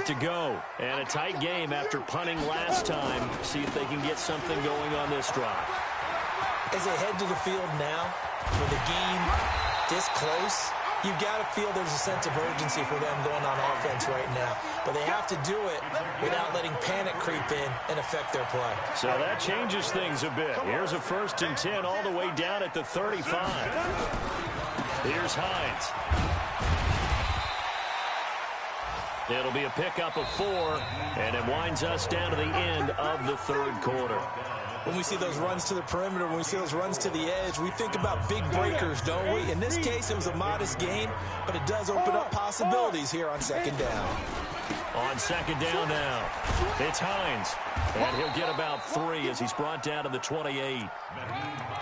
to go. And a tight game after punting last time. See if they can get something going on this drive. As they head to the field now, with the game this close, you've got to feel there's a sense of urgency for them going on offense right now. But they have to do it without letting panic creep in and affect their play. So that changes things a bit. Here's a 1st and 10 all the way down at the 35. Here's Hines. It'll be a pickup of 4, and it winds us down to the end of the 3rd quarter. When we see those runs to the perimeter, when we see those runs to the edge, we think about big breakers, don't we? In this case, it was a modest game, but it does open up possibilities here on 2nd down. On 2nd down now, it's Hines, and he'll get about 3 as he's brought down to the 28.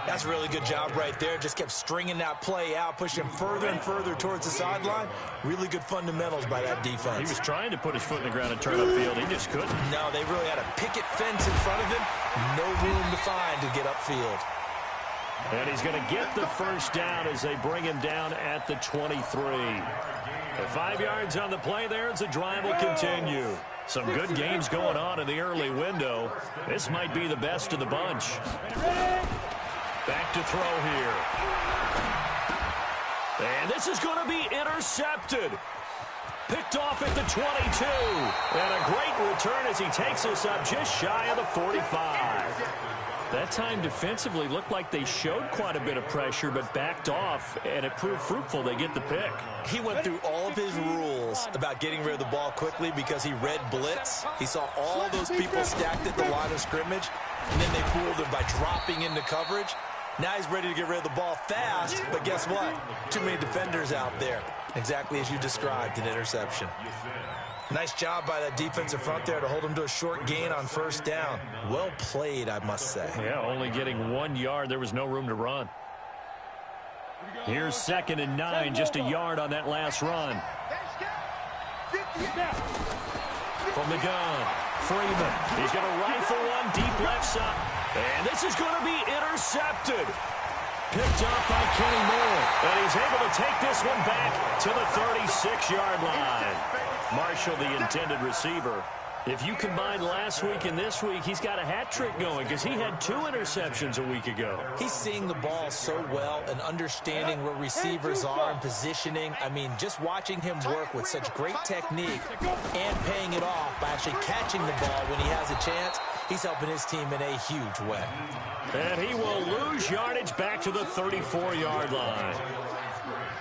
That's a really good job right there. Just kept stringing that play out, pushing further and further towards the sideline. Really good fundamentals by that defense. He was trying to put his foot in the ground and turn upfield. He just couldn't. No, they really had a picket fence in front of him. No room to find to get upfield. And he's going to get the 1st down as they bring him down at the 23. The 5 yards on the play there as the drive will continue. Some good games going on in the early window. This might be the best of the bunch. Back to throw here. And this is going to be intercepted. Picked off at the 22. And a great return as he takes us up just shy of the 45. That time defensively looked like they showed quite a bit of pressure but backed off, and it proved fruitful. They get the pick. He went through all of his rules about getting rid of the ball quickly because he read blitz. He saw all those people stacked at the line of scrimmage, and then they fooled him by dropping into coverage. Now he's ready to get rid of the ball fast, but guess what? Too many defenders out there. Exactly as you described, an interception. Nice job by that defensive front there to hold him to a short gain on 1st down. Well played, I must say. Yeah, only getting 1 yard. There was no room to run. Here's 2nd and 9, just a yard on that last run. From the gun, Freeman. He's going to rifle one deep left side. And this is going to be intercepted. Picked up by Kenny Moore. And he's able to take this one back to the 36-yard line. Marshall, the intended receiver. If you combine last week and this week, he's got a hat trick going because he had 2 interceptions a week ago. He's seeing the ball so well and understanding where receivers are and positioning. I mean, just watching him work with such great technique and paying it off by actually catching the ball when he has a chance, he's helping his team in a huge way. And he will lose yardage back to the 34-yard line.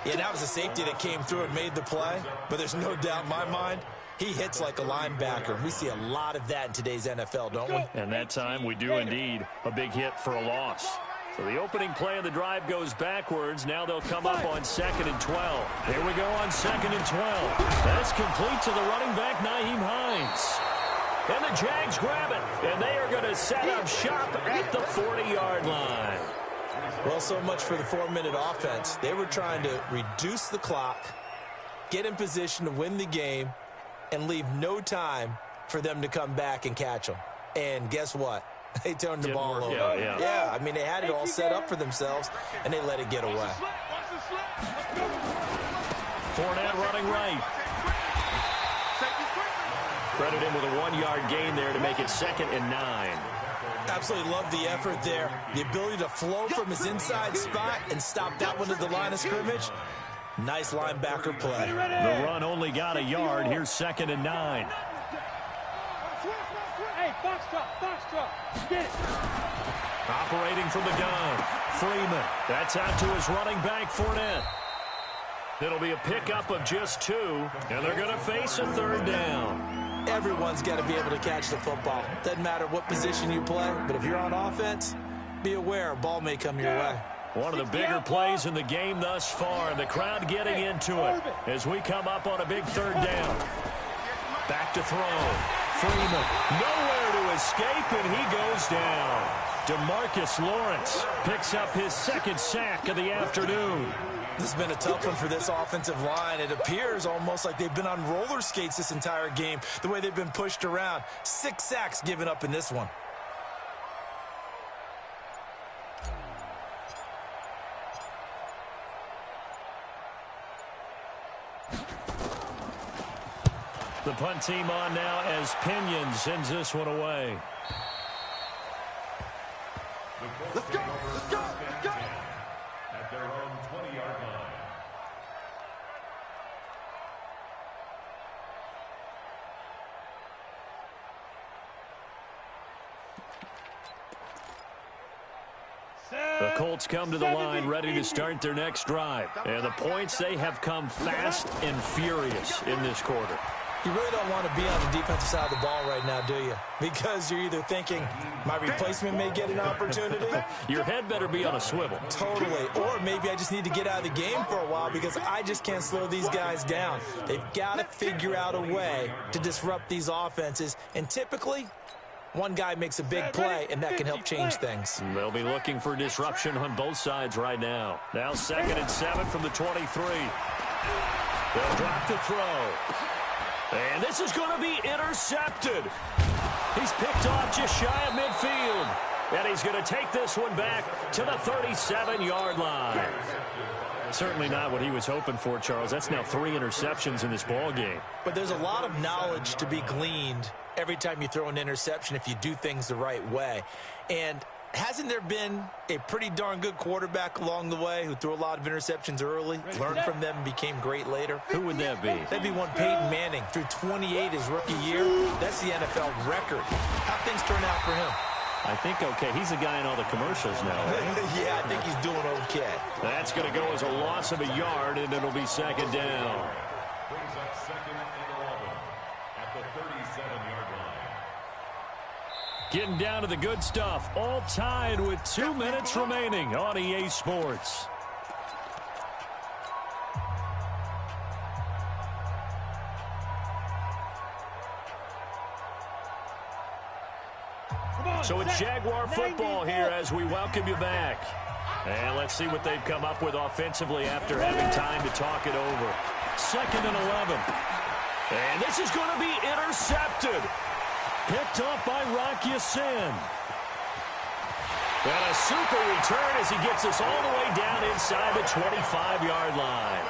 Yeah, that was a safety that came through and made the play, but there's no doubt in my mind he hits like a linebacker. We see a lot of that in today's NFL, don't we? And that time we do indeed. A big hit for a loss. So the opening play of the drive goes backwards. Now they'll come up on 2nd and 12. Here we go on 2nd and 12. That's complete to the running back, Nyheim Hines. And the Jags grab it, and they are going to set up shop at the 40-yard line. Well, so much for the 4-minute offense. They were trying to reduce the clock, get in position to win the game, and leave no time for them to come back and catch them. And guess what? They turned the ball over. Yeah, I mean, they had it all set up for themselves, and they let it get away. Fournette running right. Credit him with a 1-yard gain there to make it 2nd and 9. Absolutely love the effort there. The ability to flow from his inside spot and stop that one at the line of scrimmage. Nice linebacker play. The run only got a yard. Here's 2nd and 9. Hey, box drop. Get it. Operating from the gun. Freeman. That's out to his running back, Fournette. It'll be a pickup of just 2, and they're going to face a 3rd down. Everyone's got to be able to catch the football. Doesn't matter what position you play, but if you're on offense, be aware a ball may come your way. One of the bigger plays in the game thus far, and the crowd getting into it as we come up on a big 3rd down. Back to throw. Freeman, nowhere to escape, and he goes down. DeMarcus Lawrence picks up his 2nd sack of the afternoon. This has been a tough one for this offensive line. It appears almost like they've been on roller skates this entire game, the way they've been pushed around. 6 sacks given up in this one. The punt team on now as Pinion sends this one away. Let's go! Let's go! Let's go! At their own 20-yard line. The Colts come to the line ready to start their next drive. And the points, they have come fast and furious in this quarter. You really don't want to be on the defensive side of the ball right now, do you? Because you're either thinking, my replacement may get an opportunity. Your head better be on a swivel. Totally. Or maybe I just need to get out of the game for a while because I just can't slow these guys down. They've got to figure out a way to disrupt these offenses. And typically, one guy makes a big play, and that can help change things. They'll be looking for disruption on both sides right now. Now 2nd and 7 from the 23. They'll drop the throw. And this is going to be intercepted. He's picked off just shy of midfield. And he's going to take this one back to the 37-yard line. Certainly not what he was hoping for, Charles. That's now 3 interceptions in this ball game. But there's a lot of knowledge to be gleaned every time you throw an interception if you do things the right way. And hasn't there been a pretty darn good quarterback along the way who threw a lot of interceptions early, learned from them, and became great later? Who would that be? That'd be one Peyton Manning. Threw 28 his rookie year. That's the NFL record. How things turn out for him? I think okay. He's a guy in all the commercials now. Right? Yeah, I think he's doing okay. That's going to go as a loss of a yard, and it'll be 2nd down. Brings up 2nd and 11 at the 37-yard line. Getting down to the good stuff. All tied with 2 minutes remaining on EA Sports. So it's Jaguar football here as we welcome you back. And let's see what they've come up with offensively after having time to talk it over. 2nd and 11. And this is going to be intercepted. Picked off by Rock Ya-Sin. And a super return as he gets us all the way down inside the 25-yard line.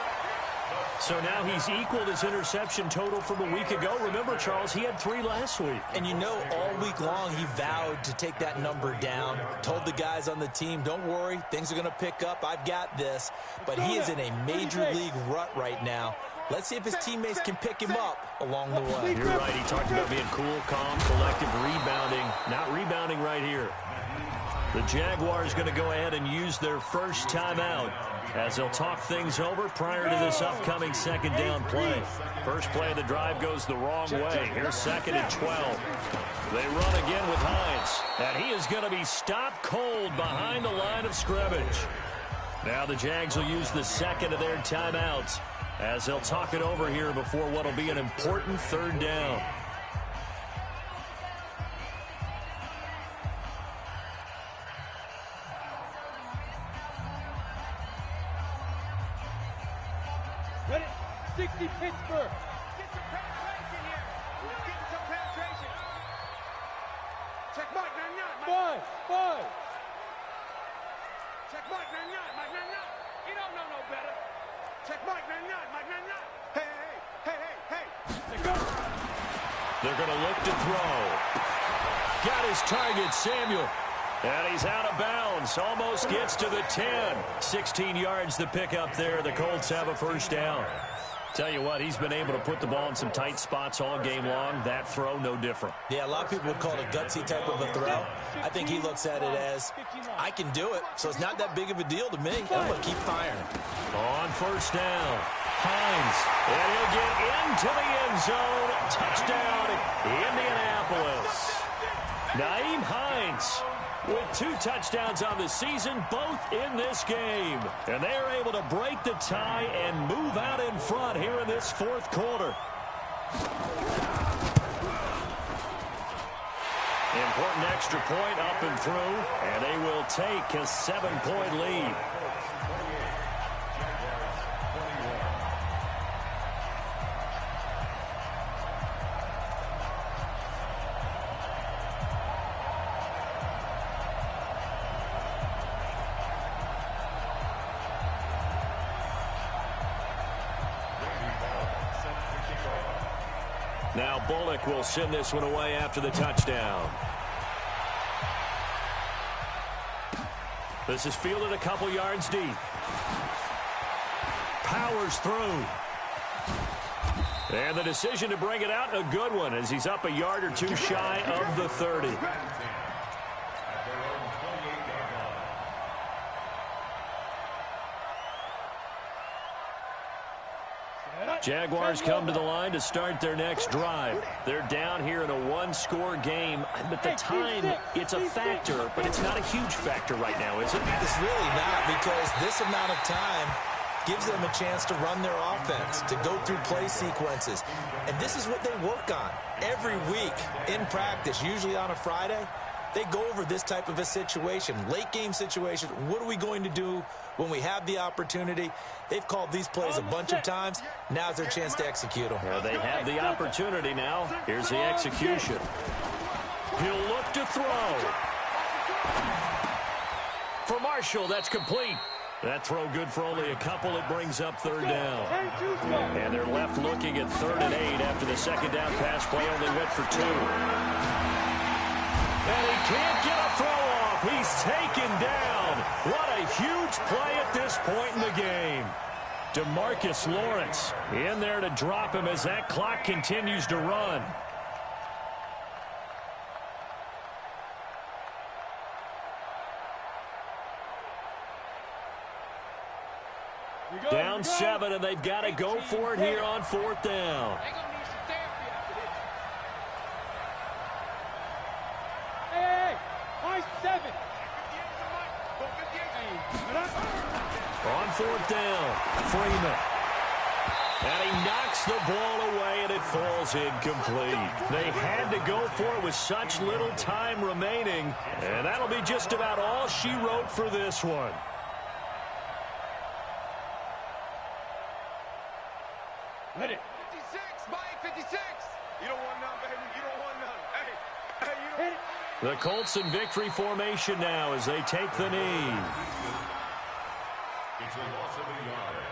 So now he's equaled his interception total from a week ago. Remember, Charles, he had 3 last week. And you know, all week long he vowed to take that number down. Told the guys on the team, don't worry, things are going to pick up. I've got this. But he is in a major league rut right now. Let's see if his teammates can pick him up along the way. You're right. He talked about being cool, calm, collective, rebounding. Not rebounding right here. The Jaguars going to go ahead and use their first timeout as they'll talk things over prior to this upcoming 2nd down play. First play of the drive goes the wrong way. Here's 2nd and 12. They run again with Hines, and he is going to be stopped cold behind the line of scrimmage. Now the Jags will use the 2nd of their timeouts as they'll talk it over here before what will be an important 3rd down. Ready? 60 Pittsburgh. Get some penetration here. Getting some penetration. Check Mike, 9-9. 5. Check Mike, 9-9. Mike, 9-9. He don't know no better. Check Mike, 9-9. Mike, 9-9. Hey. They're going to look to throw. Got his target, Samuel. And he's out of bounds. Almost gets to the 10. 16 yards to pick up there. The Colts have a first down. Tell you what, he's been able to put the ball in some tight spots all game long. That throw, no different. Yeah, a lot of people would call it a gutsy type of a throw. I think he looks at it as, I can do it, so it's not that big of a deal to me. I'm going to keep firing. On first down, Hines. And he'll get into the end zone. Touchdown, Indianapolis. Nyheim Hines with 2 touchdowns on the season, both in this game. And they are able to break the tie and move out in front here in this 4th quarter. Important extra point up and through, and they will take a 7-point lead. Now Bullock will send this one away after the touchdown. This is fielded a couple yards deep. Powers through. And the decision to bring it out, a good one, as he's up a yard or two shy of the 30. Jaguars come to the line to start their next drive. They're down here in a one-score game. But the time, it's a factor, but it's not a huge factor right now, is it? It's really not, because this amount of time gives them a chance to run their offense, to go through play sequences. And this is what they work on every week in practice, usually on a Friday. They go over this type of a situation, late game situation. What are we going to do when we have the opportunity? They've called these plays a bunch of times. Now's their chance to execute them. Well, they have the opportunity now. Here's the execution. He'll look to throw. For Marshall, that's complete. That throw good for only a couple. It brings up third down. And they're left looking at 3rd and 8 after the second down pass play only went for 2. And he can't get a throw off. He's taken down. What a huge play at this point in the game. DeMarcus Lawrence in there to drop him as that clock continues to run. Down 7, and they've got to go for it here on 4th down. On 4th down, Freeman. And he knocks the ball away, and it falls incomplete. They had to go for it with such little time remaining, and that'll be just about all she wrote for this one. Let it. 56, Mike, 56. You don't want none, baby. You don't want none. Hey, you don't. The Colts in victory formation now as they take the knee. It's a loss of a yard.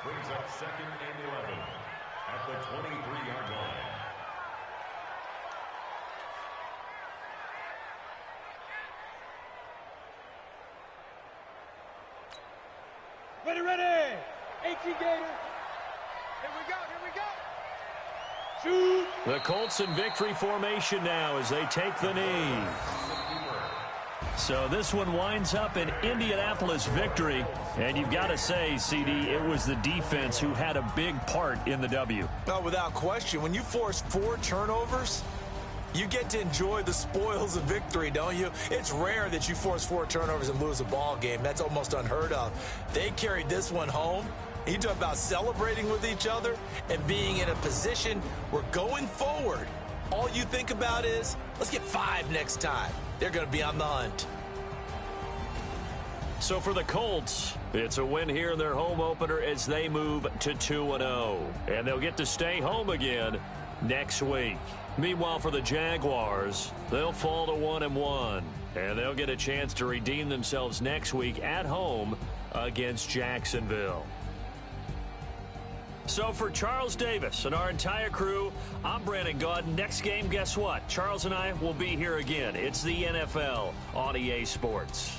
Brings up 2nd and 11 at the 23-yard line. Ready. 18 Gator. Here we go. Shoot. The Colts in victory formation now as they take the knee. So this one winds up an Indianapolis victory. And you've got to say, CD, it was the defense who had a big part in the W. Oh, without question. When you force 4 turnovers, you get to enjoy the spoils of victory, don't you? It's rare that you force 4 turnovers and lose a ball game. That's almost unheard of. They carried this one home. You talk about celebrating with each other and being in a position where going forward, all you think about is, let's get 5 next time. They're going to be on the hunt. So for the Colts, it's a win here in their home opener as they move to 2-0. And they'll get to stay home again next week. Meanwhile, for the Jaguars, they'll fall to 1-1. And they'll get a chance to redeem themselves next week at home against Jacksonville. So for Charles Davis and our entire crew, I'm Brandon Gaudin. Next game, guess what? Charles and I will be here again. It's the NFL on EA Sports.